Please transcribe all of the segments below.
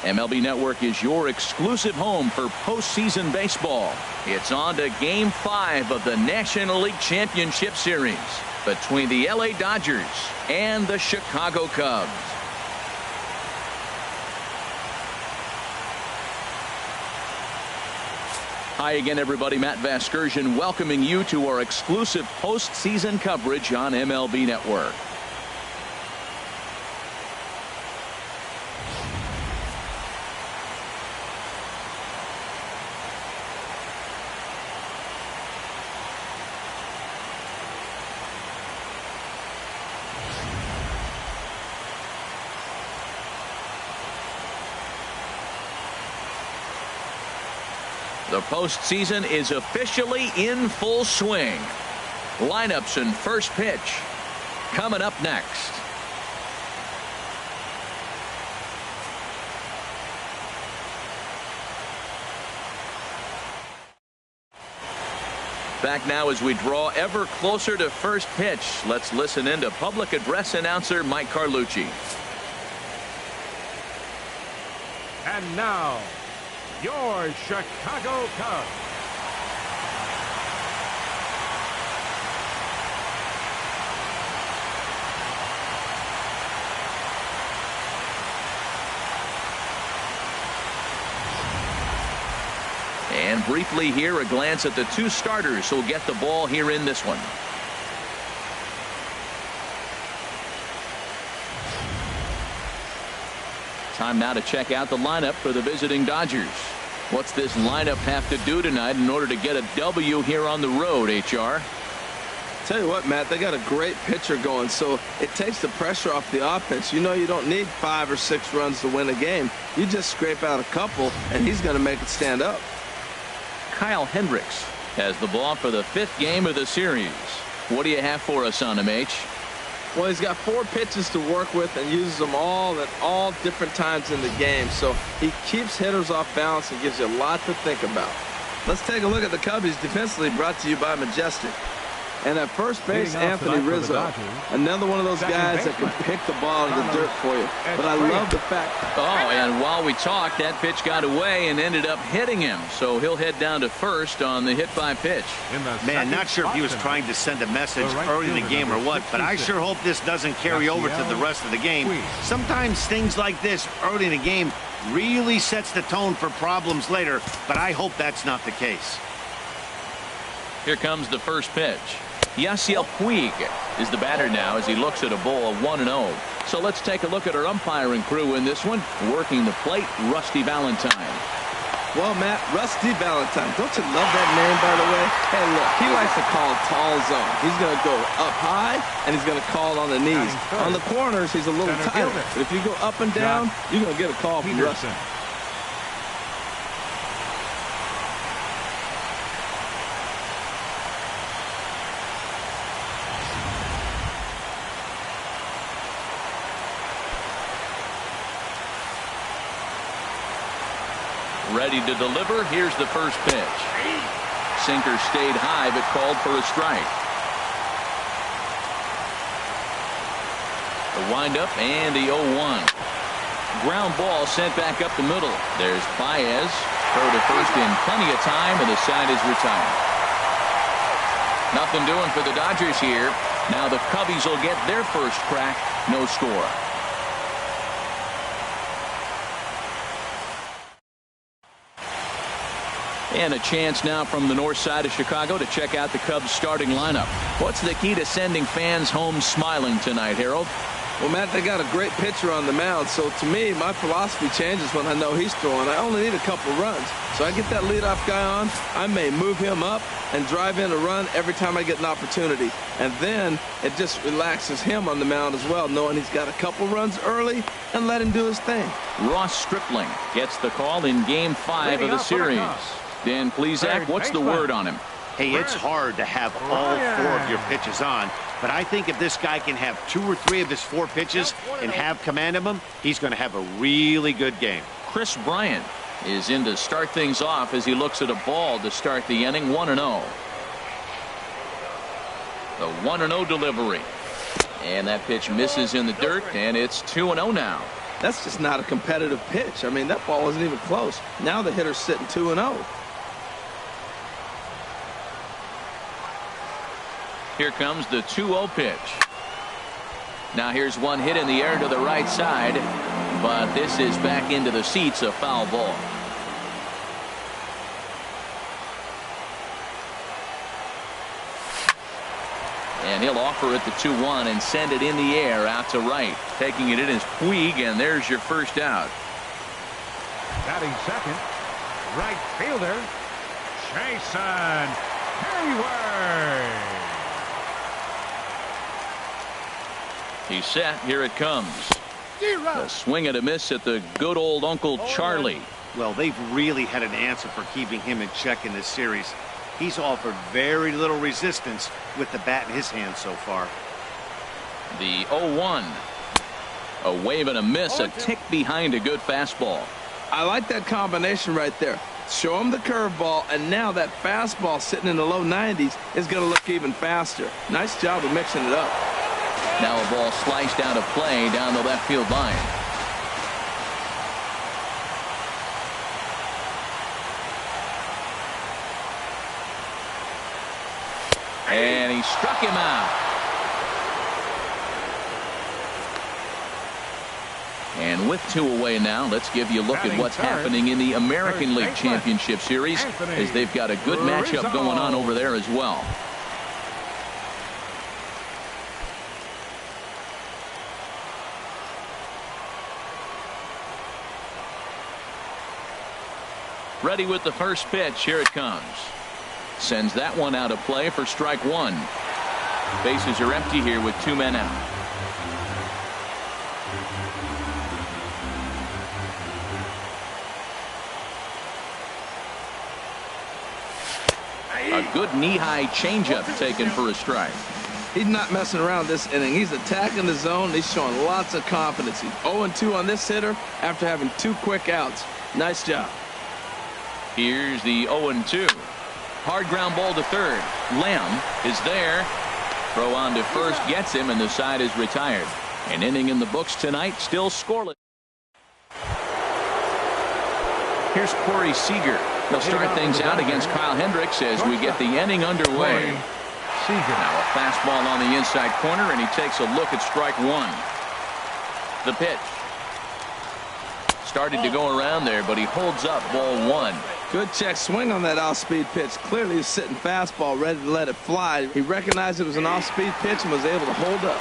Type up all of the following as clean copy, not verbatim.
MLB Network is your exclusive home for postseason baseball. It's on to Game 5 of the National League Championship Series between the LA Dodgers and the Chicago Cubs. Hi again, everybody. Matt Vasgersian welcoming you to our exclusive postseason coverage on MLB Network. The postseason is officially in full swing. Lineups and first pitch coming up next. Back now as we draw ever closer to first pitch. Let's listen in to public address announcer Mike Carlucci. And now, your Chicago Cubs. And briefly here, a glance at the two starters who'll get the ball here in this one. Time now to check out the lineup for the visiting Dodgers. What's this lineup have to do tonight in order to get a W here on the road, HR? Tell you what, Matt, they got a great pitcher going, so it takes the pressure off the offense. You know you don't need 5 or 6 runs to win a game. You just scrape out a couple, and he's going to make it stand up. Kyle Hendricks has the ball for the 5th game of the series. What do you have for us on him, H? Well, he's got 4 pitches to work with and uses them all at all different times in the game. So he keeps hitters off balance and gives you a lot to think about. Let's take a look at the Cubbies defensively, brought to you by Majestic. And at first base, Anthony Rizzo, another one of those guys that can pick the ball out of the dirt for you. But I love the fact. Oh, and while we talked, that pitch got away and ended up hitting him. So he'll head down to first on the hit by pitch. Man, not sure if he was trying to send a message early in the game or what, but I sure hope this doesn't carry over to the rest of the game. Sometimes things like this early in the game really sets the tone for problems later, but I hope that's not the case. Here comes the first pitch. Yasiel Puig is the batter now as he looks at a ball of 1-0. So let's take a look at our umpiring crew in this one. Working the plate, Rusty Valentine. Well, Matt, Rusty Valentine. Don't you love that name, by the way? Hey, look, he likes to call tall zone. He's going to go up high, and he's going to call on the knees. On the corners, he's a little tighter. But if you go up and down, you're going to get a call from Rusty. Ready to deliver. Here's the first pitch. Sinker stayed high but called for a strike. The windup and the 0-1. Ground ball sent back up the middle. There's Baez. Throw to first in plenty of time, and the side is retired. Nothing doing for the Dodgers here. Now the Cubbies will get their first crack. No score. And a chance now from the north side of Chicago to check out the Cubs starting lineup. What's the key to sending fans home smiling tonight, Harold? Well, Matt, they got a great pitcher on the mound. So to me, my philosophy changes when I know he's throwing. I only need a couple runs. So I get that leadoff guy on. I may move him up and drive in a run every time I get an opportunity. And then it just relaxes him on the mound as well, knowing he's got a couple runs early and let him do his thing. Ross Stripling gets the call in Game 5 of the series. Dan Plesac, what's the word on him? Hey, it's hard to have all 4 of your pitches on, but I think if this guy can have 2 or 3 of his 4 pitches and have command of them, he's going to have a really good game. Chris Bryant is in to start things off as he looks at a ball to start the inning. 1-0. The 1-0 delivery. And that pitch misses in the dirt, and it's 2-0 now. That's just not a competitive pitch. I mean, that ball wasn't even close. Now the hitter's sitting 2-0. Here comes the 2-0 pitch. Now here's one hit in the air to the right side, but this is back into the seats, a foul ball. And he'll offer it the 2-1 and send it in the air out to right. Taking it in is Puig, and there's your first out. Batting second, right fielder, Jason Heyward. He's set. Here it comes. A swing and a miss at the good old Uncle Charlie. Well, they've really had an answer for keeping him in check in this series. He's offered very little resistance with the bat in his hand so far. The 0-1. A wave and a miss, a tick behind a good fastball. I like that combination right there. Show him the curveball, and now that fastball sitting in the low 90s is going to look even faster. Nice job of mixing it up. Now a ball sliced out of play down the left field line. And he struck him out. And with 2 away now, let's give you a look at what's happening in the American League Championship Series, as they've got a good matchup going on over there as well. Ready with the first pitch. Here it comes. Sends that one out of play for strike one. Bases are empty here with 2 men out. A good knee-high changeup taken for a strike. He's not messing around this inning. He's attacking the zone. He's showing lots of confidence. He's 0-2 on this hitter after having 2 quick outs. Nice job. Here's the 0-2. Hard ground ball to third. Lamb is there. Throw on to first gets him, and the side is retired. An inning in the books tonight, still scoreless. Here's Corey Seager. He'll start things out against Kyle Hendricks as we get the inning underway. Now a fastball on the inside corner, and he takes a look at strike one. The pitch. Started to go around there, but he holds up ball one. Good check swing on that off-speed pitch. Clearly he's sitting fastball ready to let it fly. He recognized it was an off-speed pitch and was able to hold up.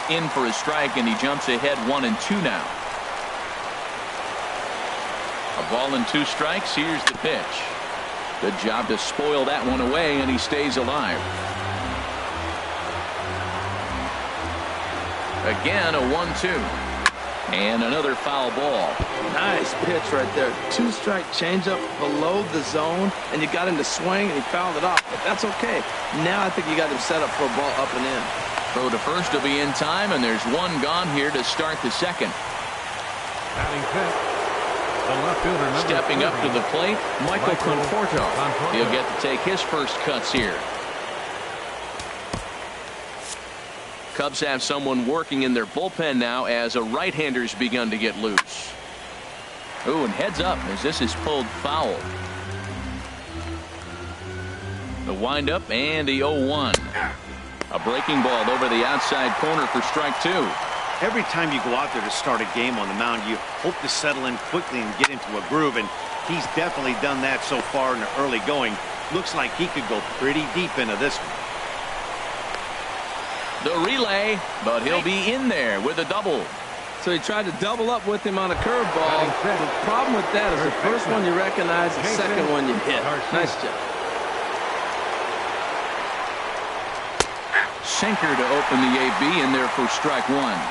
In for a strike, and he jumps ahead 1-2 now. A ball and 2 strikes. Here's the pitch. Good job to spoil that one away, and he stays alive. Again, a 1-2. And another foul ball. Nice pitch right there. 2-strike changeup below the zone, and you got him to swing, and he fouled it off. But that's okay. Now I think you got him set up for a ball up and in. Throw to first will be in time, and there's one gone here to start the second. Batting fifth, the left fielder number Stepping up to the plate, Michael Conforto. He'll get to take his first cuts here. Cubs have someone working in their bullpen now as a right-hander's begun to get loose. Ooh, and heads up as this is pulled foul. The windup and the 0-1. A breaking ball over the outside corner for strike 2. Every time you go out there to start a game on the mound, you hope to settle in quickly and get into a groove, and he's definitely done that so far in the early going. Looks like he could go pretty deep into this one. The relay, but he'll be in there with a double. So he tried to double up with him on a curveball. The problem with that is the first one you recognize, the second one you hit. Nice job. Sinker to open the AB in there for strike one.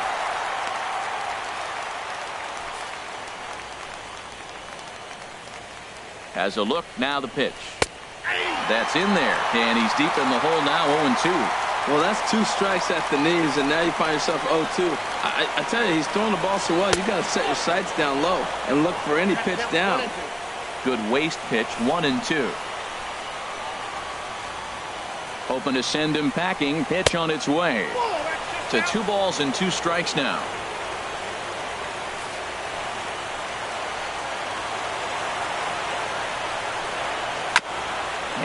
Has a look, now the pitch. That's in there, and he's deep in the hole now, 0-2. Well, that's 2 strikes at the knees, and now you find yourself 0-2. I tell you, he's throwing the ball so well, you got to set your sights down low and look for any pitch down. Good waist pitch, 1-2. Hoping to send him packing. Pitch on its way. To 2 balls and 2 strikes now.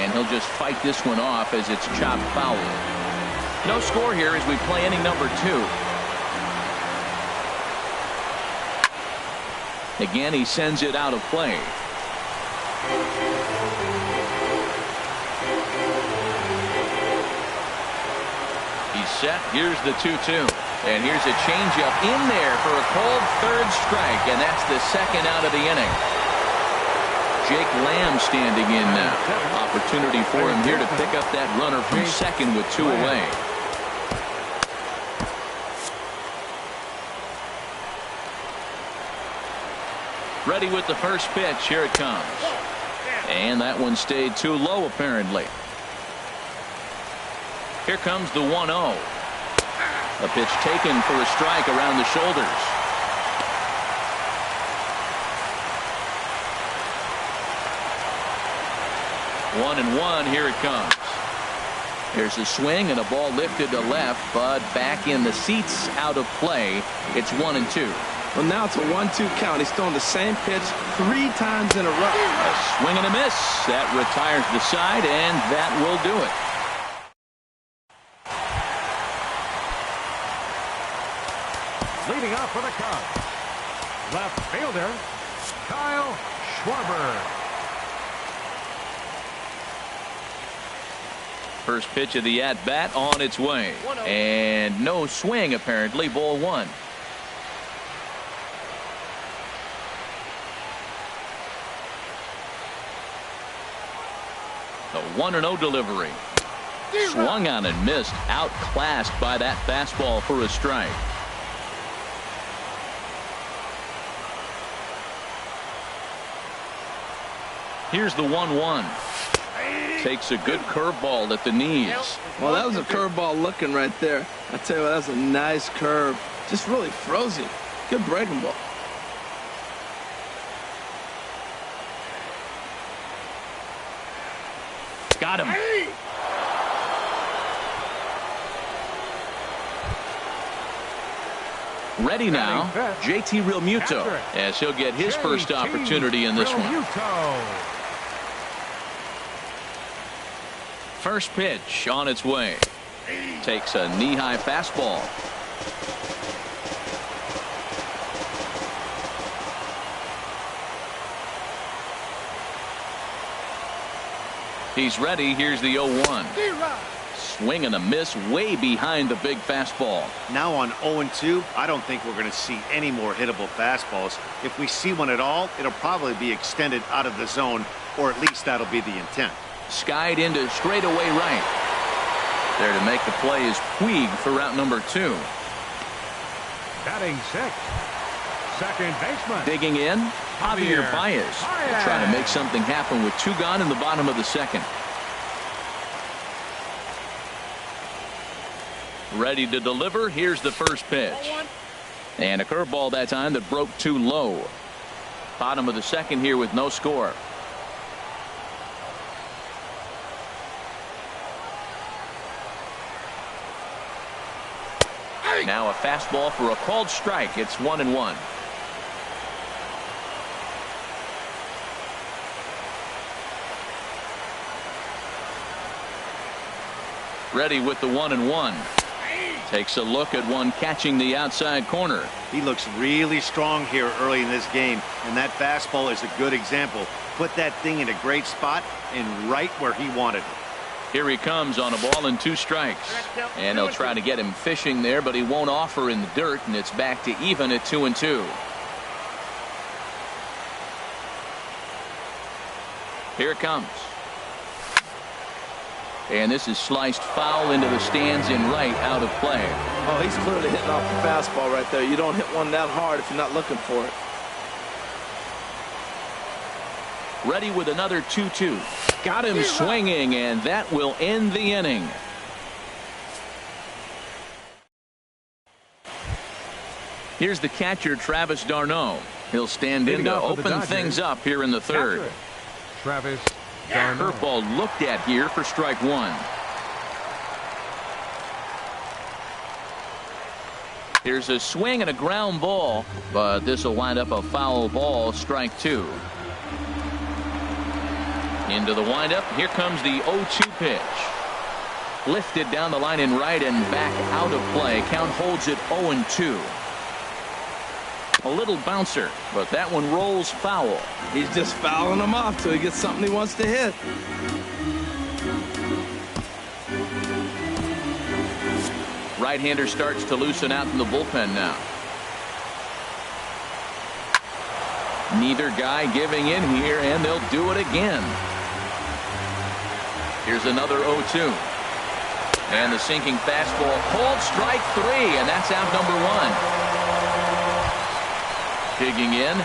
And he'll just fight this one off as it's chopped foul. No score here as we play inning number 2. Again, he sends it out of play. He's set. Here's the 2-2. And here's a changeup in there for a cold third strike. And that's the second out of the inning. Jake Lamb standing in now. Opportunity for him here to pick up that runner from second with 2 away. Ready with the first pitch. Here it comes. And that one stayed too low apparently. Here comes the 1-0. A pitch taken for a strike around the shoulders. One and one. Here it comes. There's a swing and a ball lifted to left, but back in the seats, out of play. It's 1-2. Well, now it's a 1-2 count. He's throwing the same pitch 3 times in a row. A swing and a miss. That retires the side, and that will do it. Leading off for the Cubs, left fielder Kyle Schwarber. First pitch of the at-bat on its way. And no swing apparently. Ball 1. The 1-0 delivery. Swung on and missed. Outclassed by that fastball for a strike. Here's the 1-1. Takes a good curveball at the knees. Well, that was a curveball looking right there. I tell you what, that was a nice curve. Just really frozen. Good breaking ball. Got him. Ready now, JT Realmuto, as he'll get his first opportunity in this one. First pitch on its way. Takes a knee-high fastball. He's ready. Here's the 0-1. Swing and a miss way behind the big fastball. Now on 0-2, I don't think we're going to see any more hittable fastballs. If we see one at all, it'll probably be extended out of the zone, or at least that'll be the intent. Skied into straightaway right. There to make the play is Puig for route number 2. Batting 6th, second baseman. Digging in, Javier Baez. Trying to make something happen with 2 gone in the bottom of the second. Ready to deliver. Here's the first pitch. And a curveball that time that broke too low. Bottom of the second here with no score. Now a fastball for a called strike. It's 1-1. Ready with the 1-1. Takes a look at one catching the outside corner. He looks really strong here early in this game, and that fastball is a good example. Put that thing in a great spot and right where he wanted it. Here he comes on a ball and 2 strikes. And they'll try to get him fishing there, but he won't offer in the dirt, and it's back to even at 2-2. Here it comes. And this is sliced foul into the stands in right, out of play. Oh, he's clearly hitting off the fastball right there. You don't hit one that hard if you're not looking for it. Ready with another 2-2. Got him swinging, and that will end the inning. Here's the catcher, Travis d'Arnaud. He'll stand in to open things up here in the third. Travis d'Arnaud. Curveball looked at here for strike 1. Here's a swing and a ground ball, but this will wind up a foul ball, strike 2. Into the windup. Here comes the 0-2 pitch. Lifted down the line in right and back out of play. Count holds it 0-2. A little bouncer, but that one rolls foul. He's just fouling them off till he gets something he wants to hit. Right-hander starts to loosen out in the bullpen now. Neither guy giving in here, and they'll do it again. Here's another 0-2. And the sinking fastball called strike 3, and that's out number 1. Digging in,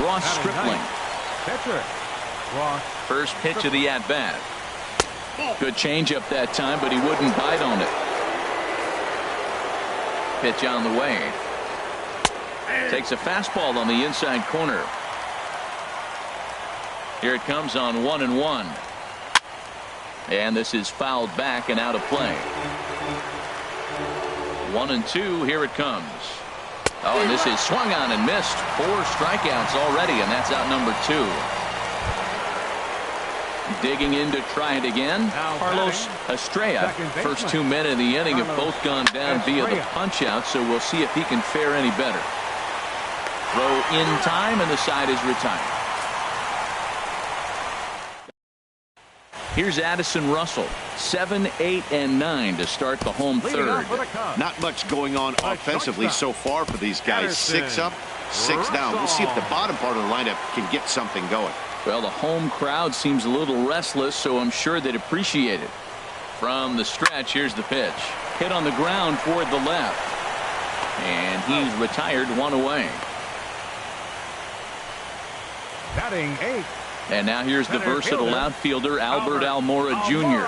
Ross Stripling. Pitcher, Ross. First pitch of the at-bat. Good changeup that time, but he wouldn't bite on it. Pitch on the way. Takes a fastball on the inside corner. Here it comes on 1-1. And this is fouled back and out of play. 1-2. Here it comes. Oh, and this is swung on and missed. 4 strikeouts already, and that's out number 2. Digging in to try it again. Carlos Estrella. First 2 men in the inning have both gone down via the punch-out, so we'll see if he can fare any better. Throw in time, and the side is retired. Here's Addison Russell. 7, 8, and 9 to start the home third. Not much going on offensively so far for these guys. 6 up, 6 down. We'll see if the bottom part of the lineup can get something going. Well, the home crowd seems a little restless, so I'm sure they'd appreciate it. From the stretch, here's the pitch. Hit on the ground toward the left. And he's retired, 1 away. Batting 8. And now here's the versatile outfielder, Albert Almora Jr.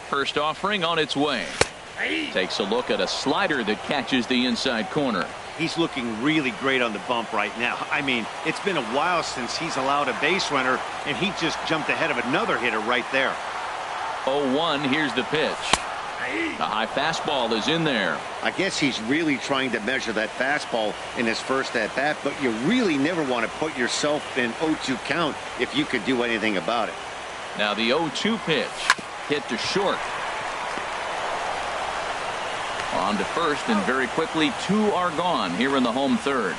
First offering on its way. Takes a look at a slider that catches the inside corner. He's looking really great on the bump right now. I mean, it's been a while since he's allowed a base runner, and he just jumped ahead of another hitter right there. 0-1, here's the pitch. The high fastball is in there. I guess he's really trying to measure that fastball in his first at-bat, but you really never want to put yourself in 0-2 count if you could do anything about it. Now the 0-2 pitch. Hit to short. On to first, and very quickly 2 are gone here in the home third.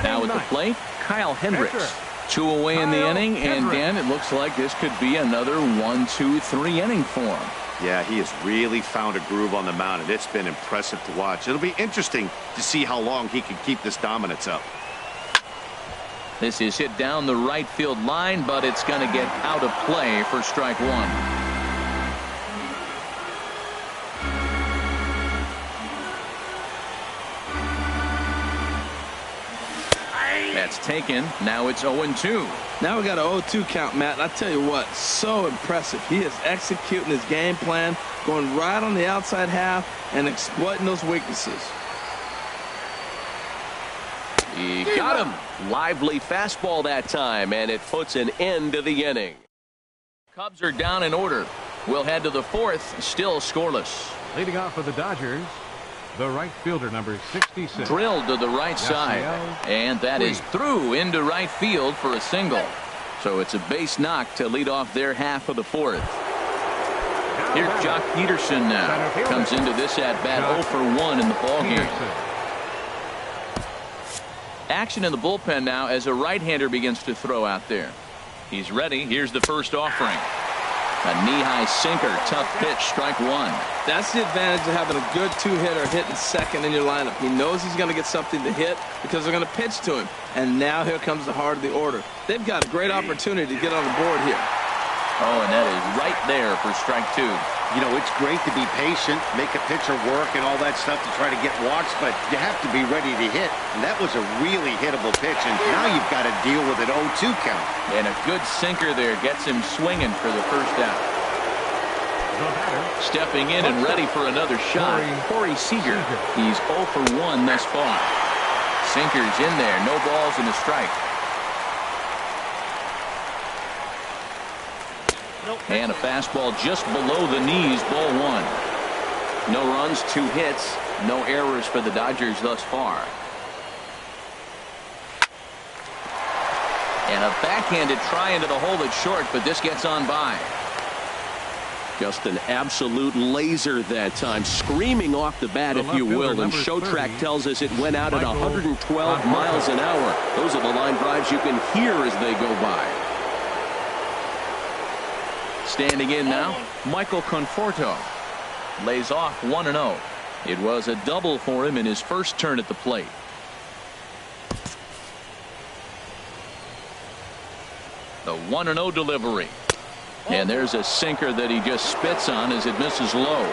Now at the plate, Kyle Hendricks. 2 away in the inning, and Dan, it looks like this could be another 1-2-3 inning for him. Yeah, he has really found a groove on the mound, and it's been impressive to watch. It'll be interesting to see how long he can keep this dominance up. This is hit down the right field line, but it's going to get out of play for strike 1. That's taken. Now it's 0-2. Now we got an 0-2 count, Matt. And I tell you what, so impressive. He is executing his game plan, going right on the outside half and exploiting those weaknesses. He got him. Lively fastball that time, and it puts an end to the inning. Cubs are down in order. We'll head to the 4th, still scoreless. Leading off for the Dodgers, the right fielder, number 66. Drilled to the right side, and that is through into right field for a single. So it's a base knock to lead off their half of the 4th. Here's Jock Peterson now. Comes into this at-bat 0 for 1 in the ballgame. Action in the bullpen now as a right-hander begins to throw out there. He's ready. Here's the first offering. A knee-high sinker, tough pitch, strike 1. That's the advantage of having a good 2-hitter hitting second in your lineup. He knows he's going to get something to hit because they're going to pitch to him. And now here comes the heart of the order. They've got a great opportunity to get on the board here. Oh, and that is right there for strike 2. You know, it's great to be patient, make a pitcher work and all that stuff to try to get walks, but you have to be ready to hit. And that was a really hittable pitch, and now you've got to deal with an 0-2 count. And a good sinker there gets him swinging for the first out. Stepping in and ready for another shot, Corey Seager. He's 0 for 1 thus far. Sinker's in there, no balls and a strike. And a fastball just below the knees, ball 1. No runs, 2 hits, no errors for the Dodgers thus far. And a backhanded try into the hole that's short, but this gets on by. Just an absolute laser that time, screaming off the bat, if you will. And Showtrack tells us it went out at 112 miles an hour. Those are the line drives you can hear as they go by. Standing in now, Michael Conforto lays off 1-0. It was a double for him in his first turn at the plate. The 1-0 delivery. And there's a sinker that he just spits on as it misses low.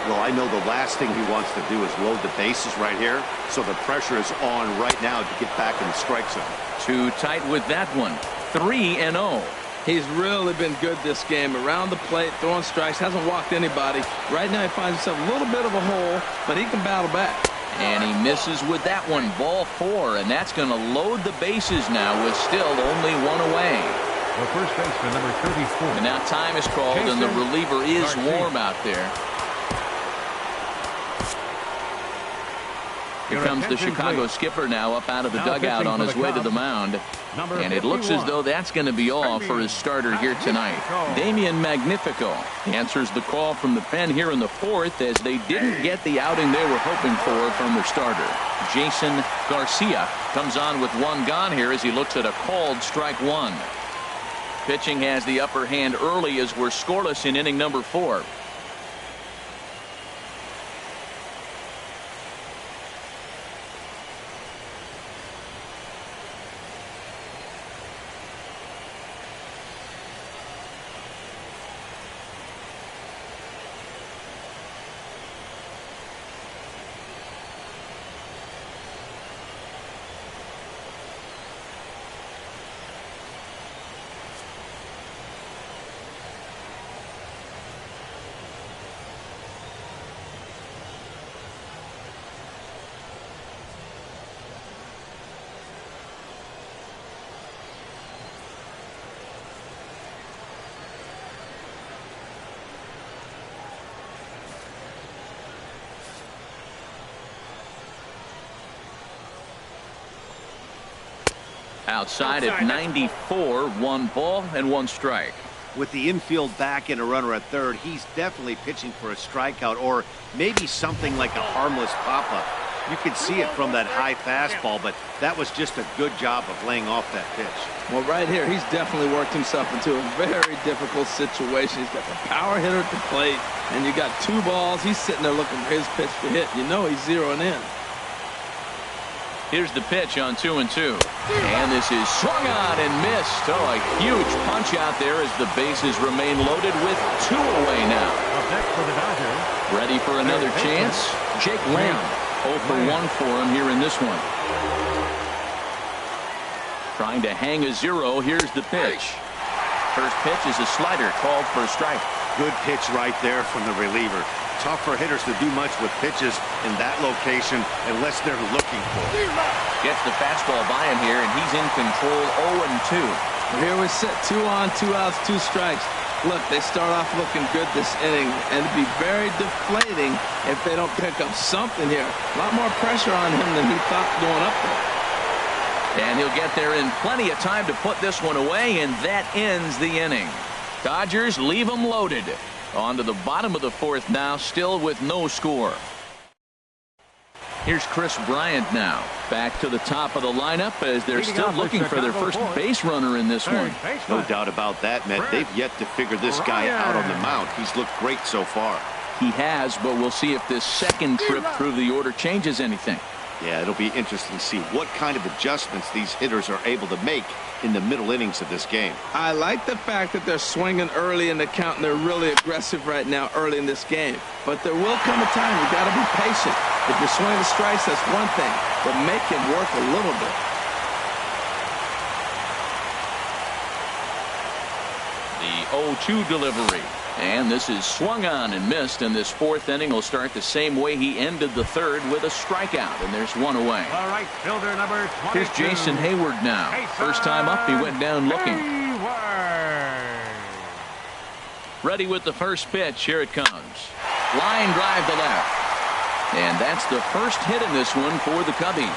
Well, I know the last thing he wants to do is load the bases right here, so the pressure is on right now to get back in the strike zone. Too tight with that one. 3-0. He's really been good this game. Around the plate, throwing strikes, hasn't walked anybody. Right now he finds himself a little bit of a hole, but he can battle back. And he misses with that one. Ball 4, and that's going to load the bases now with still only one away. The first baseman, number 34. And now time is called, and the reliever is warm out there. Here comes the Chicago skipper now up out of the dugout on his way to the mound. And it looks as though that's going to be all for his starter here tonight. Damian Magnifico answers the call from the pen here in the 4th as they didn't get the outing they were hoping for from their starter. Jason Garcia comes on with one gone here as he looks at a called strike 1. Pitching has the upper hand early as we're scoreless in inning number 4. Outside at 94, 1 ball and 1 strike. With the infield back and a runner at third, he's definitely pitching for a strikeout or maybe something like a harmless pop-up. You can see it from that high fastball, but that was just a good job of laying off that pitch. Well, right here, he's definitely worked himself into a very difficult situation. He's got the power hitter at the plate, and you got 2 balls. He's sitting there looking for his pitch to hit. You know he's zeroing in. Here's the pitch on 2-2. And this is swung on and missed. Oh, a huge punch out there as the bases remain loaded with 2 away now. Up next for the Dodgers. Ready for another chance? Jake Lamb. 0 for 1 for him here in this one. Trying to hang a 0. Here's the pitch. First pitch is a slider called for a strike. Good pitch right there from the reliever. Tough for hitters to do much with pitches in that location unless they're looking for it. Gets the fastball by him here, and he's in control. 0-2. Here we sit, 2 on, 2 outs, 2 strikes. Look, they start off looking good this inning, and it'd be very deflating if they don't pick up something here. A lot more pressure on him than he thought going up there. And he'll get there in plenty of time to put this one away, and that ends the inning. Dodgers leave them loaded. On to the bottom of the 4th now, still with no score. Here's Chris Bryant now. Back to the top of the lineup as they're still looking for their first base runner in this one. No doubt about that, Matt. They've yet to figure this guy out on the mound. He's looked great so far. He has, but we'll see if this second trip through the order changes anything. Yeah, it'll be interesting to see what kind of adjustments these hitters are able to make in the middle innings of this game. I like the fact that they're swinging early in the count, and they're really aggressive right now early in this game. But there will come a time you got to be patient. If you're swinging the strikes, that's one thing, but make it work a little bit. The 0-2 delivery. And this is swung on and missed, and this 4th inning will start the same way he ended the 3rd with a strikeout, and there's 1 away. All right, fielder number 22. Here's Jason Hayward now. First time up, he went down looking. Ready with the first pitch. Here it comes. Line drive to left. And that's the first hit in this one for the Cubbies.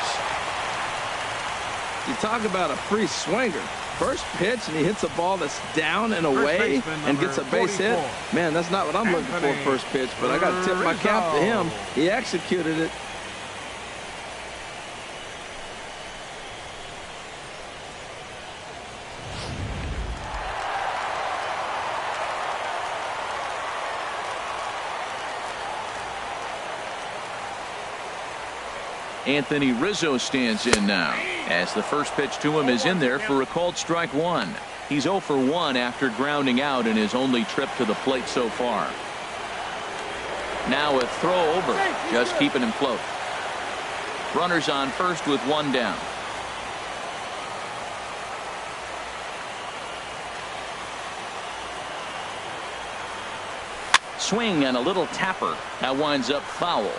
You talk about a free swinger. First pitch, and he hits a ball that's down and away and gets a base hit. Man, that's not what I'm looking for first pitch, but I got to tip my cap to him. He executed it. Anthony Rizzo stands in now as the first pitch to him is in there for a called strike one. He's 0 for 1 after grounding out in his only trip to the plate so far. Now a throw over, just keeping him float. Runners on first with one down. Swing and a little tapper. That winds up foul.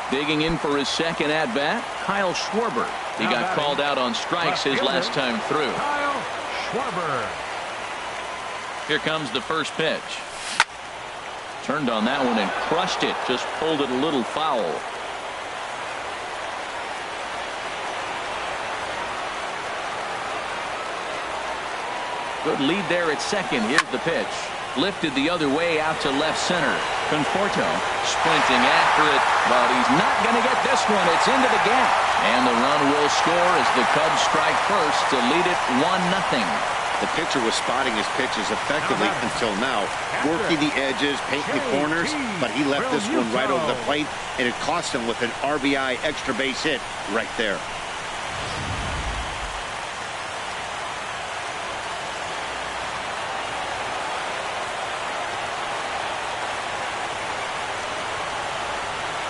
Digging in for his second at-bat, Kyle Schwarber. He got called out on strikes his last time through. Kyle Schwarber. Here comes the first pitch. Turned on that one and crushed it. Just pulled it a little foul. Good lead there at second. Here's the pitch. Lifted the other way out to left center. Conforto sprinting after it, but he's not going to get this one. It's into the gap. And the run will score as the Cubs strike first to lead it 1-0. The pitcher was spotting his pitches effectively until now, working the edges, painting the corners, but he left this one right over the plate, and it cost him with an RBI extra base hit right there.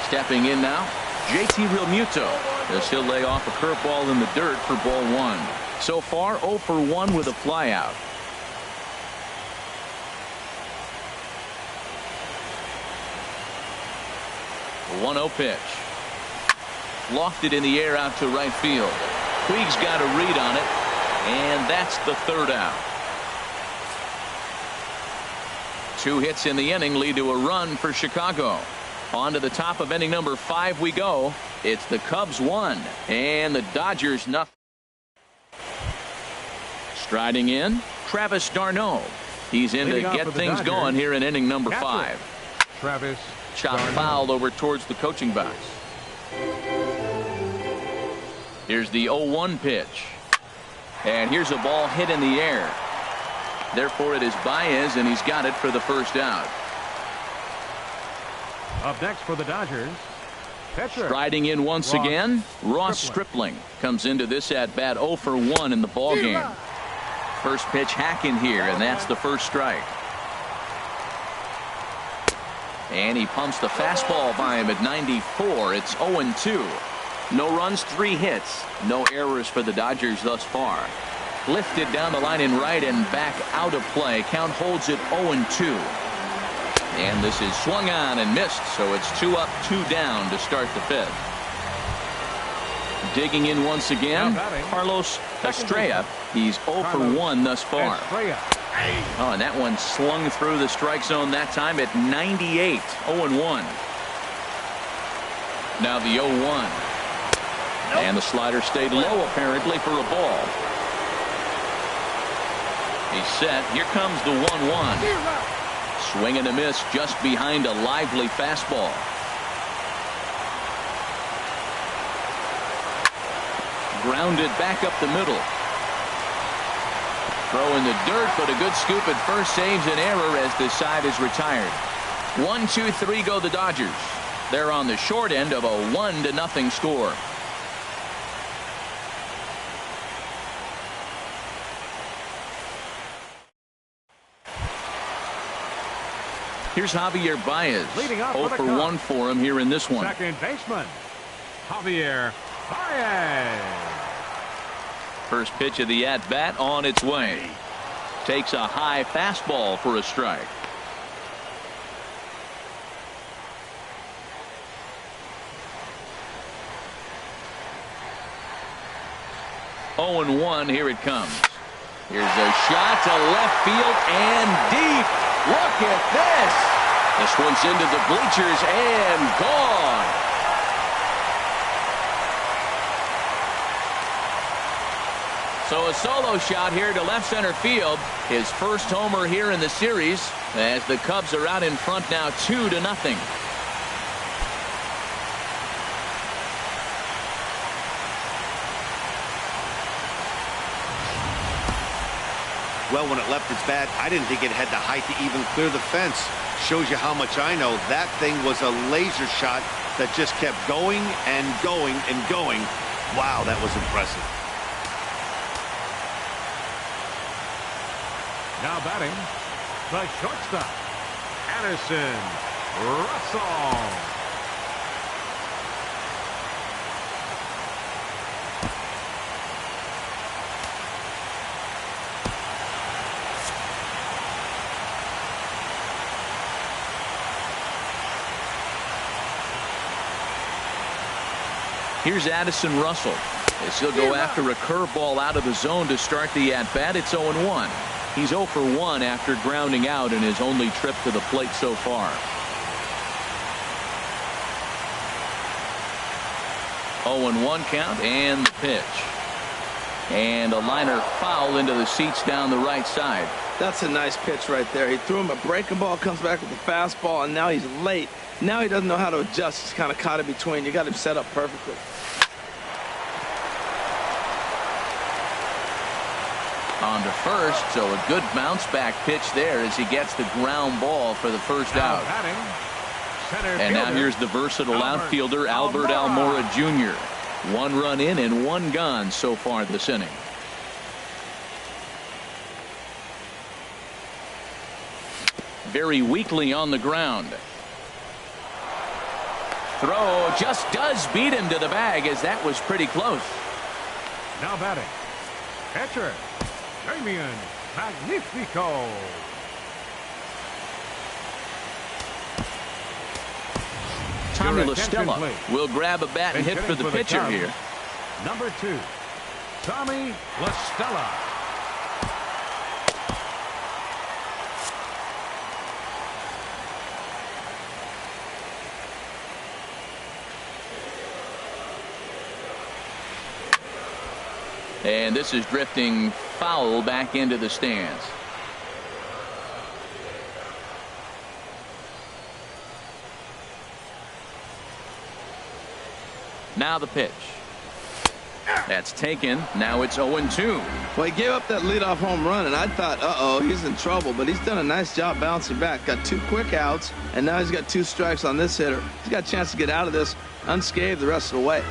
Stepping in now, JT Realmuto, as he'll lay off a curveball in the dirt for ball one. So far, 0 for 1 with a flyout. The 1-0 pitch. Lofted in the air out to right field. Puig's got a read on it, and that's the third out. 2 hits in the inning lead to a run for Chicago. On to the top of inning number 5 we go. It's the Cubs 1 and the Dodgers nothing. Striding in, Travis d'Arnaud. He's in to get things going here in inning number 5. Travis Shot fouled over towards the coaching box. Here's the 0-1 pitch. And here's a ball hit in the air. Therefore it is Baez, and he's got it for the first out. Up next for the Dodgers, pitcher. Striding in once again, Ross Stripling comes into this at bat 0 for 1 in the ball game. First pitch hacking here, and that's the first strike. And he pumps the fastball by him at 94. It's 0-2. No runs, 3 hits. No errors for the Dodgers thus far. Lifted down the line in right and back out of play. Count holds it 0-2. And this is swung on and missed, so it's 2 up, 2 down to start the 5th. Digging in once again, Carlos Estrella. He's 0 for 1 thus far. Oh, and that one slung through the strike zone that time at 98. 0-1. Now the 0-1. And the slider stayed low apparently for a ball. He's set. Here comes the 1-1. Swing and a miss just behind a lively fastball. Grounded back up the middle. Throw in the dirt, but a good scoop at first saves an error as this side is retired. 1-2-3 go the Dodgers. They're on the short end of a 1-0 score. Here's Javier Baez. 0 for 1 for him here in this one. Second baseman, Javier Baez. First pitch of the at-bat on its way. Takes a high fastball for a strike. Oh, 0-1, here it comes. Here's a shot to left field and deep. Look at this. This one's into the bleachers and gone. So a solo shot here to left center field. His first homer here in the series as the Cubs are out in front now 2-0. Well, when it left its bat, I didn't think it had the height to even clear the fence. Shows you how much I know. That thing was a laser shot that just kept going and going and going. Wow, that was impressive. Now batting, the shortstop, Addison Russell. Here's Addison Russell as he'll go after a curveball out of the zone to start the at-bat. It's 0-1. He's 0 for 1 after grounding out in his only trip to the plate so far. 0-1 count and the pitch. And a liner foul into the seats down the right side. That's a nice pitch right there. He threw him a breaking ball, comes back with a fastball, and now he's late. Now he doesn't know how to adjust. He's kind of caught in between. You got him set up perfectly. On to first, so a good bounce back pitch there as he gets the ground ball for the first out. And now here's the versatile outfielder Albert Almora Jr. 1 run in and 1 gone so far this inning. Very weakly on the ground. Throw just does beat him to the bag as that was pretty close. Now batting, catcher Damian Magnifico. Tommy La Stella will grab a bat and hit for the pitcher here. Number 2, Tommy La Stella. And this is drifting foul back into the stands. Now the pitch. That's taken. Now it's 0-2. Well, he gave up that leadoff home run, and I thought, uh-oh, he's in trouble. But he's done a nice job bouncing back. Got 2 quick outs, and now he's got 2 strikes on this hitter. He's got a chance to get out of this unscathed the rest of the way.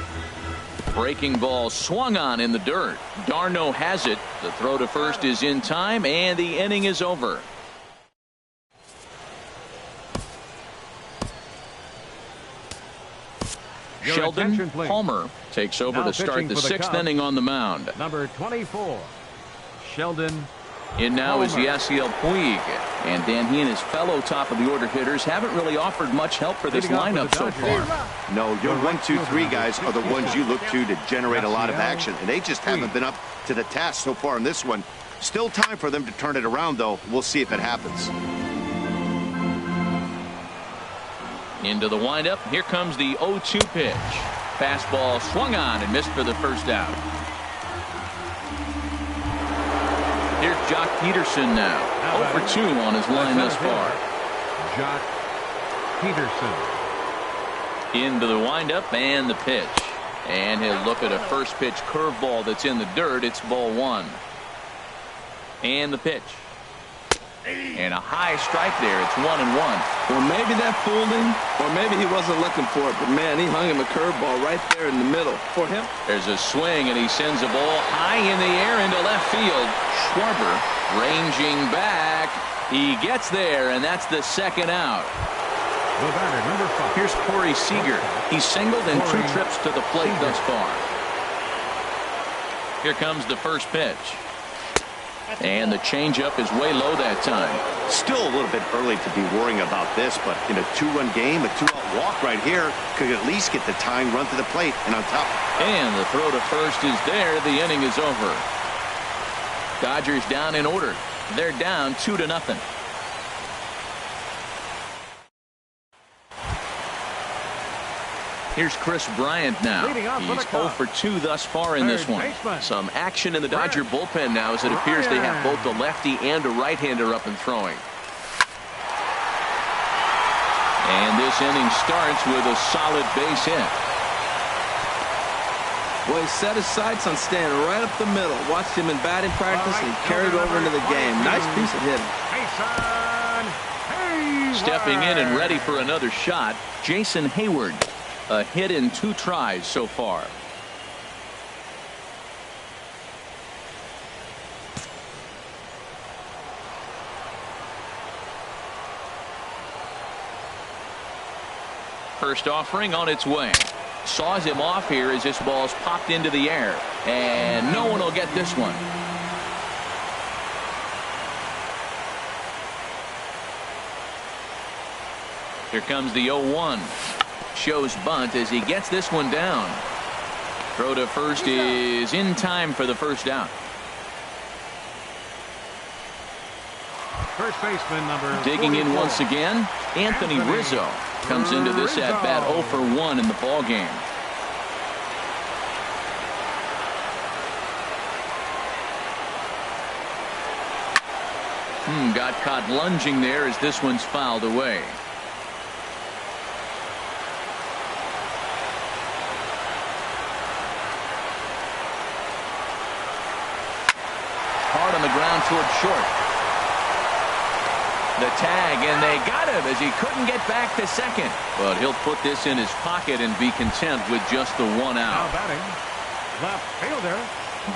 Breaking ball swung on in the dirt. Darno has it. The throw to first is in time, and the inning is over. Sheldon Palmer takes over to start the 6th inning on the mound. Number 24, Sheldon. In now is Yasiel Puig. And Dan, he and his fellow top of the order hitters haven't really offered much help for this lineup so far. No, your 1, 2, 3 guys are the ones you look to generate a lot of action, and they just haven't been up to the task so far in this one. Still time for them to turn it around, though. We'll see if it happens. Into the windup. Here comes the 0-2 pitch. Fastball swung on and missed for the first out. Here's Jock Peterson now. 0 for 2 on his line thus far. Jock Peterson. Into the windup and the pitch. And he'll look at a first pitch curveball that's in the dirt. It's ball 1. And the pitch. And a high strike there. It's 1-1. Well, maybe that fooled him, or maybe he wasn't looking for it. But, man, he hung him a curveball right there in the middle for him. There's a swing, and he sends a ball high in the air into left field. Schwarber ranging back. He gets there, and that's the 2nd out. The batter, number 5. Here's Corey Seager. He's singled in 2 trips to the plate thus far. Here comes the first pitch. And the changeup is way low that time. Still a little bit early to be worrying about this, but in a 2-run game, a 2-out walk right here could at least get the tying run to the plate and on top. And the throw to first is there. The inning is over. Dodgers down in order. They're down 2-0. Here's Chris Bryant now. He's 0 for 2 thus far in this one. Some action in the Dodger bullpen now as it appears they have both a lefty and a right-hander up and throwing. And this inning starts with a solid base hit. Well, he set his sights on staying right up the middle. Watched him in batting practice and carried it over into the game. Nice piece of hitting. Stepping in and ready for another shot, Jason Hayward. A hit in 2 tries so far. First offering on its way. Saws him off here as this ball's popped into the air. And no one will get this one. Here comes the 0-1. Shows bunt as he gets this one down. Throw to first is in time for the first out. First baseman number Digging 44. in once again, Anthony Rizzo comes into this at bat 0 for 1 in the ball game. Got caught lunging there as this one's fouled away. Hard on the ground towards short. The tag, and they got him as he couldn't get back to second. But he'll put this in his pocket and be content with just the 1 out. Now batting, left fielder.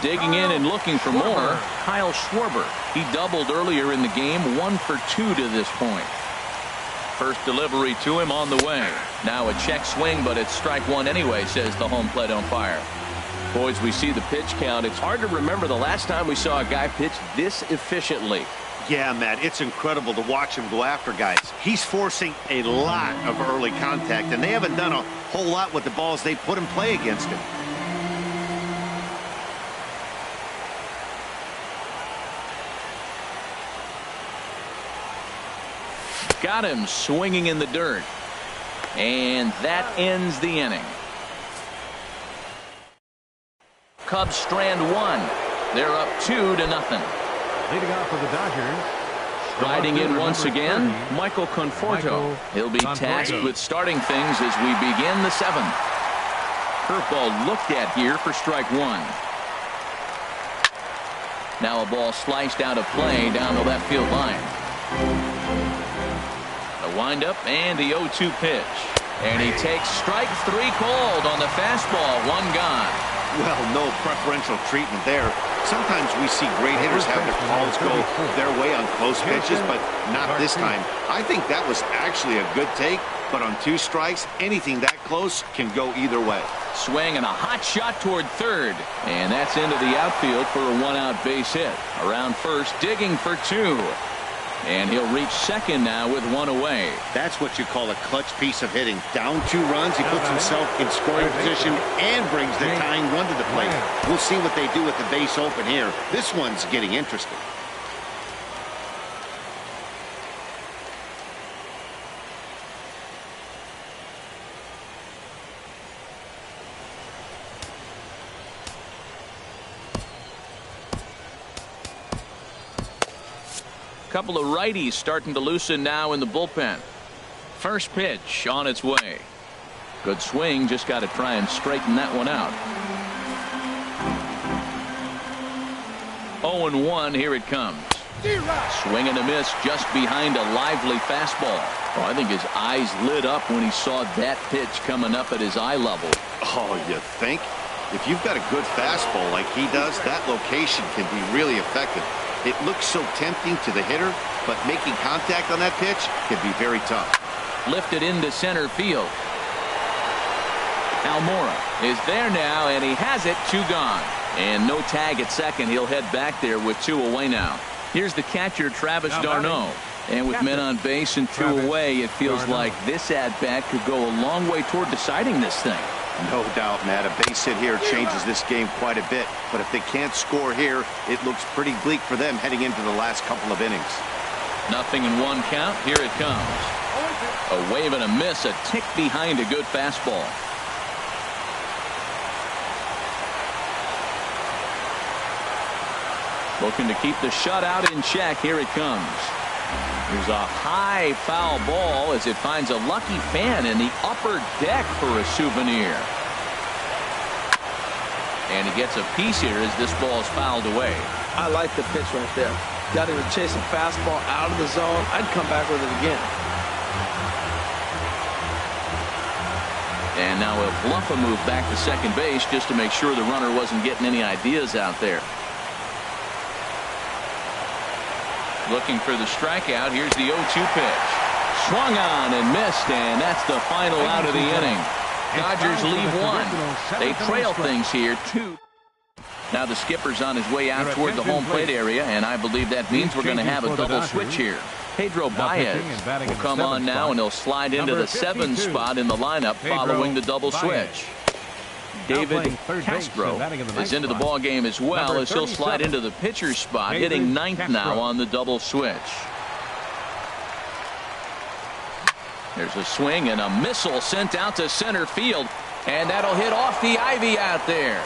Digging in and looking for more, Kyle Schwarber. He doubled earlier in the game, 1 for 2 to this point. First delivery to him on the way. Now a check swing, but it's strike 1 anyway, says the home plate umpire. Boys, we see the pitch count. It's Hard to remember the last time we saw a guy pitch this efficiently. Yeah, Matt, it's incredible to watch him go after guys. He's forcing a lot of early contact, and they haven't done a whole lot with the balls they put in play against him. Got him swinging in the dirt. And that ends the inning. Cubs strand 1. They're up 2-0. Leading off for the Dodgers. Riding in once again, Michael Conforto. He'll be tasked with starting things as we begin the 7th. Curveball looked at here for strike 1. Now a ball sliced out of play down the left field line. The windup and the 0-2 pitch. And he takes strike 3 called on the fastball. 1 gone. Well, no preferential treatment there. Sometimes we see great hitters have their calls go their way on close pitches, but not this time. I think that was actually a good take, but on 2 strikes, anything that close can go either way. Swing and a hot shot toward third. And that's into the outfield for a 1-out base hit. Around first, digging for 2. And he'll reach second now with 1 away. That's what you call a clutch piece of hitting. Down 2 runs, he puts himself in scoring position and brings the tying run to the plate. We'll see what they do with the base open here. This one's getting interesting. Couple of righties starting to loosen now in the bullpen. First pitch on its way. Good swing, just got to try and straighten that one out. 0-1, here it comes. Swing and a miss just behind a lively fastball. Oh, I think his eyes lit up when he saw that pitch coming up at his eye level. Oh, you think? If you've got a good fastball like he does, that location can be really effective. It looks so tempting to the hitter, but making contact on that pitch can be very tough. Lifted into center field. Almora is there now, and he has it. 2 gone. And no tag at second. He'll head back there with 2 away now. Here's the catcher, Travis d'Arnaud. And with men on base and 2 away, it feels like this at-bat could go a long way toward deciding this thing. No doubt, Matt. A base hit here changes this game quite a bit. But if they can't score here, it looks pretty bleak for them heading into the last couple of innings. Nothing in one count. Here it comes. A wave and a miss, a tick behind a good fastball. Looking to keep the shutout in check. Here it comes. There's a high foul ball as it finds a lucky fan in the upper deck for a souvenir. And he gets a piece here as this ball is fouled away. I like the pitch right there. Got him to chase a fastball out of the zone. I'd come back with it again. And now he'll bluff a move back to second base just to make sure the runner wasn't getting any ideas out there. Looking for the strikeout. Here's the 0-2 pitch. Swung on and missed, and that's the final out of the inning. Dodgers leave one. They trail things here 2. Now the skipper's on his way out toward the home plate area, and I believe that means we're going to have a double switch here. Pedro Baez will come on now, and he'll slide into the 7 spot in the lineup following the double switch. David Castro is into the ball game as well, as he'll slide into the pitcher's spot, hitting 9th now on the double switch. There's a swing and a missile sent out to center field, and that'll hit off the ivy out there.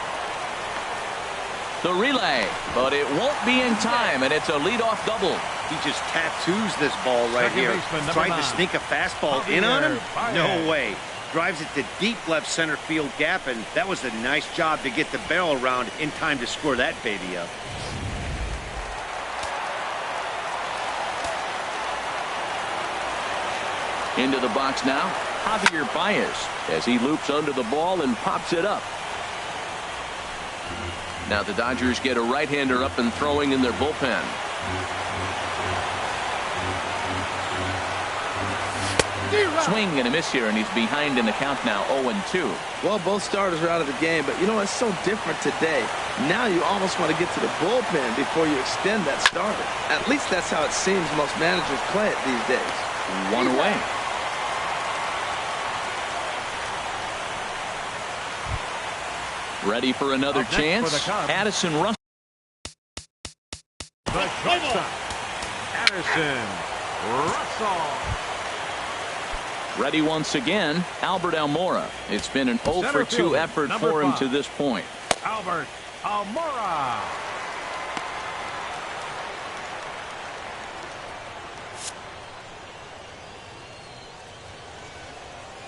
The relay, but it won't be in time, and it's a leadoff double. He just tattoos this ball right here. Tried to sneak a fastball in on him? No way. Drives it to deep left center field gap, and that was a nice job to get the barrel around in time to score that baby up. Into the box now, Javier Baez, as he loops under the ball and pops it up. Now the Dodgers get a right-hander up and throwing in their bullpen. Swing and a miss here, and he's behind in the count now, 0-2. Well, both starters are out of the game, but you know, it's so different today. Now you almost want to get to the bullpen before you extend that starter. At least that's how it seems most managers play it these days. One away. Ready for another chance? Addison Russell. The shortstop, Addison Russell. Ready once again, Albert Almora. It's been an 0-for-2 effort for him to this point. Albert Almora.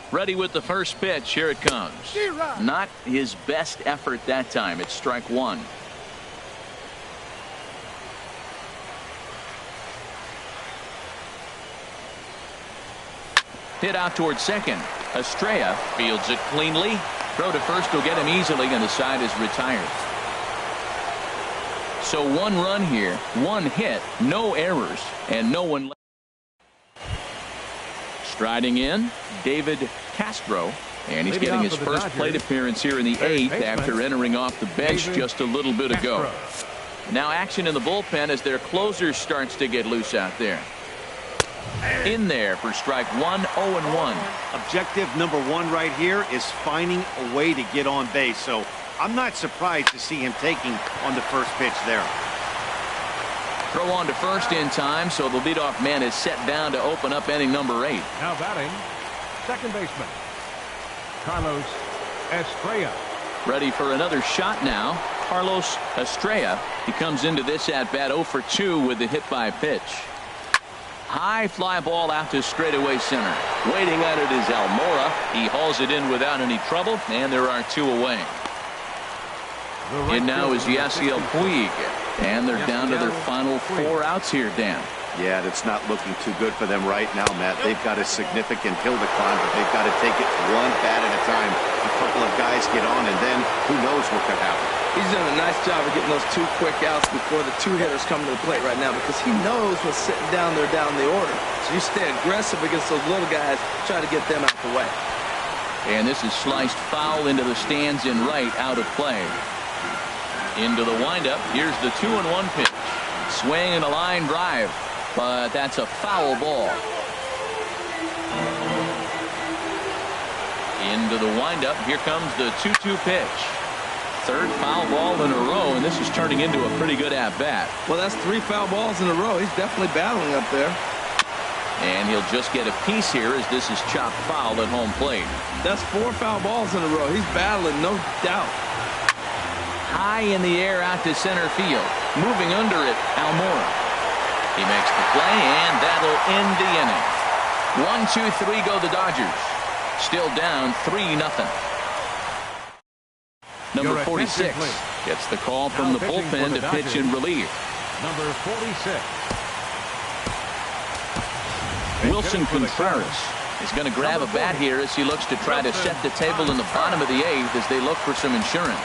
Ready with the first pitch. Here it comes. Not his best effort that time. It's strike 1. Hit out towards second. Estrella fields it cleanly. Throw to first will get him easily, and the side is retired. So 1 run here, 1 hit, no errors, and no one left. Striding in, David Castro, and he's getting his first plate appearance here in the 8th after entering off the bench just a little bit ago. Now action in the bullpen as their closer starts to get loose out there. In there for strike 1, 0-1. Objective number 1 right here is finding a way to get on base. So I'm not surprised to see him taking on the first pitch there. Throw on to first in time, so the leadoff man is set down to open up inning number 8. Now batting, second baseman, Carlos Estrella. Ready for another shot now. Carlos Estrella. He comes into this at bat 0-for-2 with the hit by pitch. High fly ball out to straightaway center. Waiting at it is Almora. He hauls it in without any trouble, and there are 2 away. And now is Yasiel Puig, and they're down to their final 4 outs here, Dan. Yeah, that's not looking too good for them right now, Matt. They've got a significant hill to climb, but they've got to take it 1 bat at a time. A couple of guys get on, and then who knows what could happen. He's done a nice job of getting those 2 quick outs before the 2 hitters come to the plate right now, because he knows what's sitting down there down the order. So you stay aggressive against those little guys, try to get them out the way. And this is sliced foul into the stands in right, out of play. Into the windup. Here's the 2-1 pitch. Swing and a line drive, but that's a foul ball. Into the windup. Here comes the 2-2 pitch. Third foul ball in a row, and this is turning into a pretty good at-bat. Well, that's 3 foul balls in a row. He's definitely battling up there. And he'll just get a piece here as this is chopped foul at home plate. That's 4 foul balls in a row. He's battling, no doubt. High in the air out to center field. Moving under it, Almora. He makes the play, and that'll end the inning. 1-2-3 go the Dodgers. Still down 3-0. Number 46 gets the call from the bullpen to pitch in relief. Number 46. Wilson Contreras is going to grab a bat here as he looks to try to set the table in the bottom of the 8th as they look for some insurance.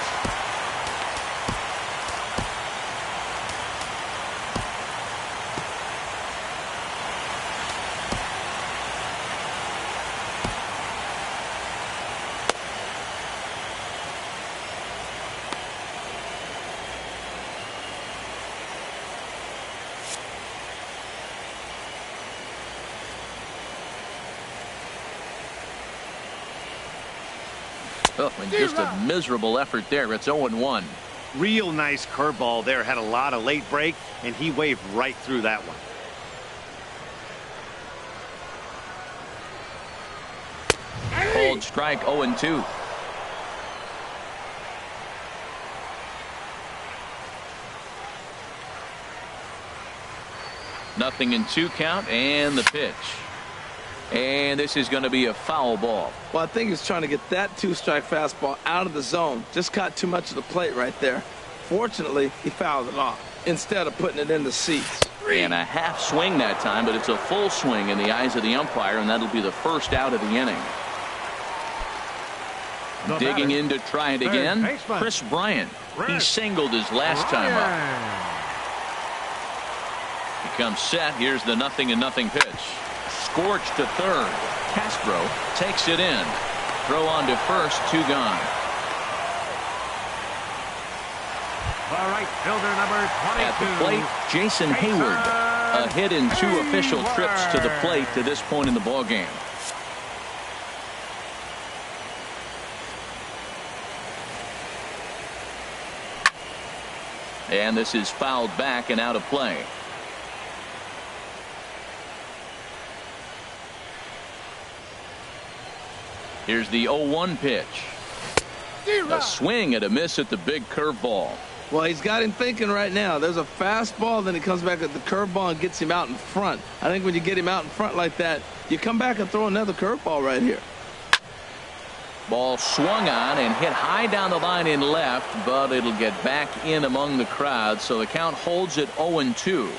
Oh, and just a miserable effort there. It's 0-1. Real nice curveball there. Had a lot of late break, and he waved right through that one. Cold strike 0-2. Nothing in 2 count, and the pitch. And this is going to be a foul ball. Well, I think he's trying to get that 2-strike fastball out of the zone. Just caught too much of the plate right there. Fortunately, he fouled it off instead of putting it in the seats. And a half swing that time, but it's a full swing in the eyes of the umpire, and that'll be the first out of the inning. Digging in to try it again, Chris Bryant. He singled his last time up. He comes set. Here's the 0-0 pitch. Scorched to third. Castro takes it in. Throw on to first. 2 gone. The right fielder, number 22. At the plate, Jason Hayward. A hit in 2 official trips to the plate to this point in the ballgame. And this is fouled back and out of play. Here's the 0-1 pitch. A swing and a miss at the big curveball. Well, he's got him thinking right now. There's a fastball, then he comes back at the curveball and gets him out in front. I think when you get him out in front like that, you come back and throw another curveball right here. Ball swung on and hit high down the line in left, but it'll get back in among the crowd, so the count holds at 0-2.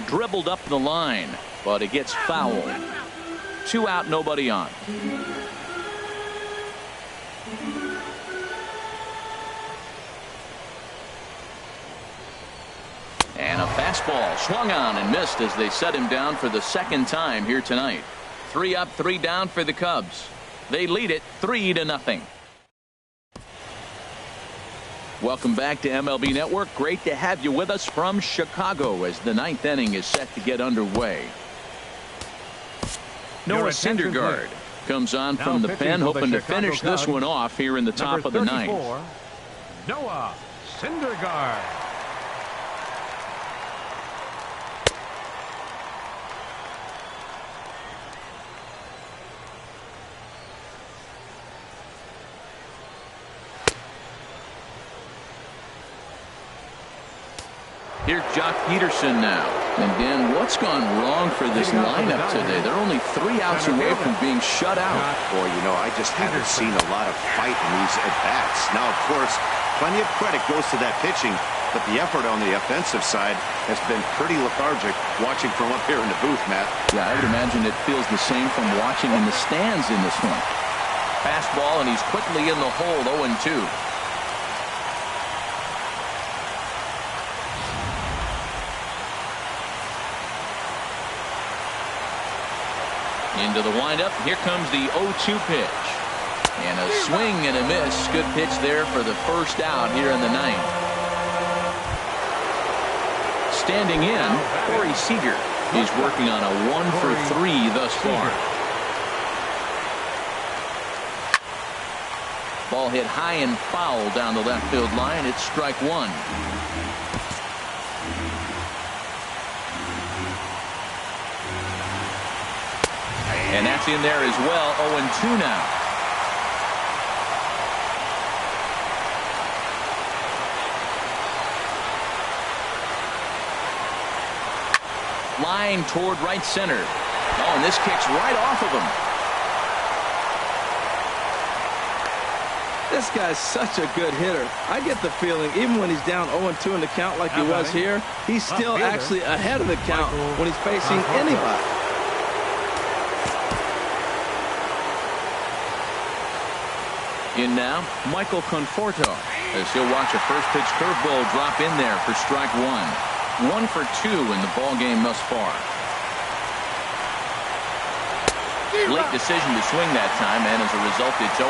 Dribbled up the line, but it gets fouled. 2 out, nobody on. And a fastball swung on and missed as they set him down for the 2nd time here tonight. 3 up, 3 down for the Cubs. They lead it 3-0. Welcome back to MLB Network. Great to have you with us from Chicago as the 9th inning is set to get underway. Noah Syndergaard comes on from the pen, hoping to finish this one off here in the top of the 9th. Noah Syndergaard. Here's Jock Peterson now. And Dan, what's gone wrong for this lineup today? They're only 3 outs away from being shut out. Boy, you know, I just haven't seen a lot of fight in these at-bats. Now, of course, plenty of credit goes to that pitching, but the effort on the offensive side has been pretty lethargic watching from up here in the booth, Matt. Yeah, I would imagine it feels the same from watching in the stands in this one. Fastball, and he's quickly in the hole, 0-2. Into the windup. Here comes the 0-2 pitch. And a swing and a miss. Good pitch there for the first out here in the 9th. Standing in, Corey Seager. He's working on a 1 for 3 thus far. Ball hit high and foul down the left field line. It's strike one. And that's in there as well. 0-2 now. Line toward right center. Oh, and this kicks right off of him. This guy's such a good hitter. I get the feeling even when he's down 0-2 in the count like he was here, he's still actually ahead of the count when he's facing anybody. In now, Michael Conforto, as he'll watch a first pitch curveball drop in there for strike one. 1 for 2 in the ball game thus far. Late decision to swing that time, and as a result, it's 0-2.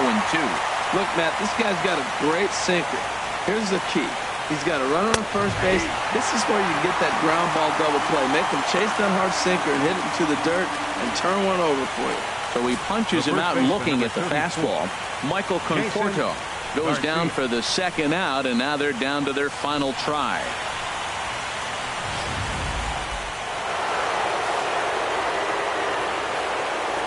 Look, Matt, this guy's got a great sinker. Here's the key. He's got a runner on first base. This is where you get that ground ball double play. Make him chase that hard sinker and hit it into the dirt and turn one over for you. So he punches him out looking at the fastball. Michael Conforto goes down for the second out, and now they're down to their final try.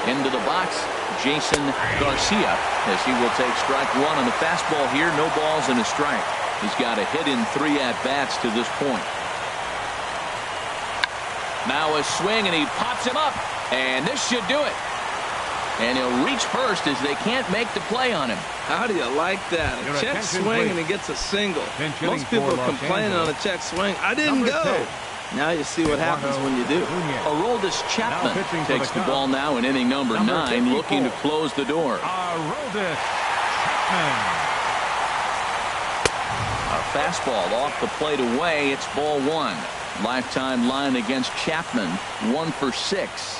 Into the box, Jason Garcia, as he will take strike one on the fastball here. No balls and a strike. He's got a hit in 3 at-bats to this point. Now a swing, and he pops him up, and this should do it. And he'll reach first as they can't make the play on him. How do you like that? A check swing, and he gets a single. Most people are complaining on a check swing. I didn't go. Now you see what happens when you do. Aroldis Chapman takes the ball now in inning number 9, looking to close the door. Aroldis Chapman. A fastball off the plate away. It's ball 1. Lifetime line against Chapman, 1 for 6.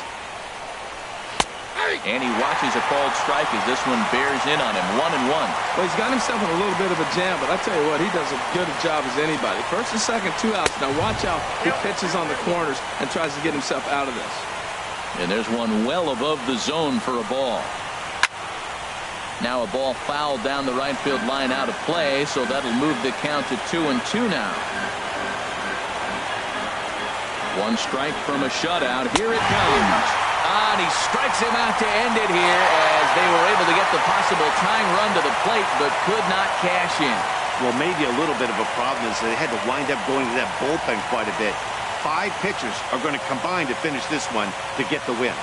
And he watches a called strike as this one bears in on him. 1-1. Well, he's got himself in a little bit of a jam, but I tell you what, he does as good a job as anybody. First and second, 2 outs. Now watch how he pitches on the corners and tries to get himself out of this. And there's one well above the zone for a ball. Now a ball fouled down the right field line out of play, so that'll move the count to 2-2 now. 1 strike from a shutout. Here it comes. And he strikes him out to end it here as they were able to get the possible tying run to the plate but could not cash in. Well, maybe a little bit of a problem is they had to wind up going to that bullpen quite a bit. 5 pitchers are going to combine to finish this one to get the win.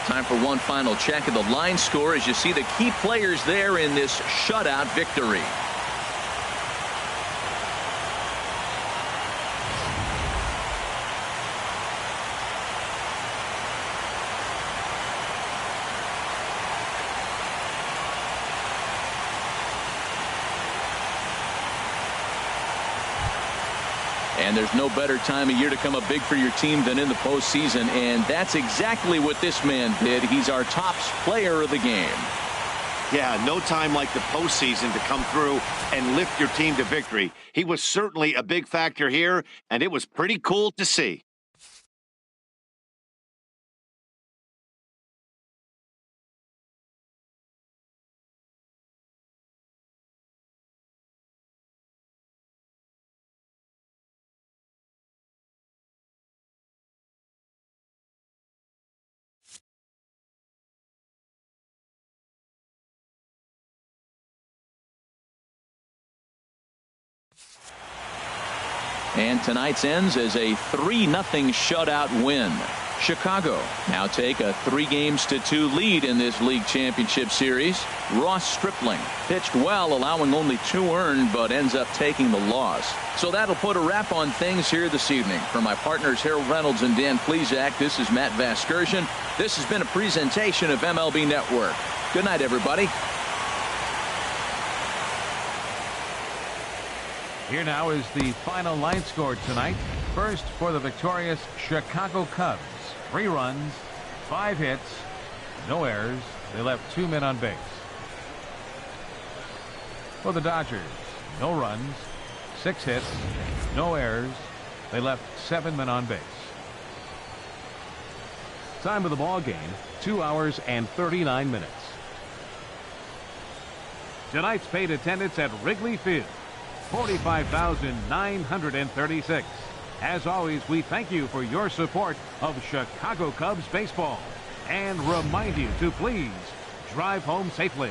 Time for one final check of the line score as you see the key players there in this shutout victory. And there's no better time of year to come up big for your team than in the postseason, and that's exactly what this man did. He's our top player of the game. Yeah, no time like the postseason to come through and lift your team to victory. He was certainly a big factor here, and it was pretty cool to see. And tonight's ends as a 3-0 shutout win. Chicago now take a 3-2 lead in this league championship series. Ross Stripling pitched well, allowing only 2 earned, but ends up taking the loss. So that'll put a wrap on things here this evening. For my partners Harold Reynolds and Dan Plesac, this is Matt Vasgersian. This has been a presentation of MLB Network. Good night, everybody. Here now is the final line score tonight. First for the victorious Chicago Cubs. 3 runs, 5 hits, no errors. They left 2 men on base. For the Dodgers, no runs, 6 hits, no errors. They left 7 men on base. Time of the ball game, 2 hours and 39 minutes. Tonight's paid attendance at Wrigley Field, 45,936. As always, we thank you for your support of Chicago Cubs baseball and remind you to please drive home safely.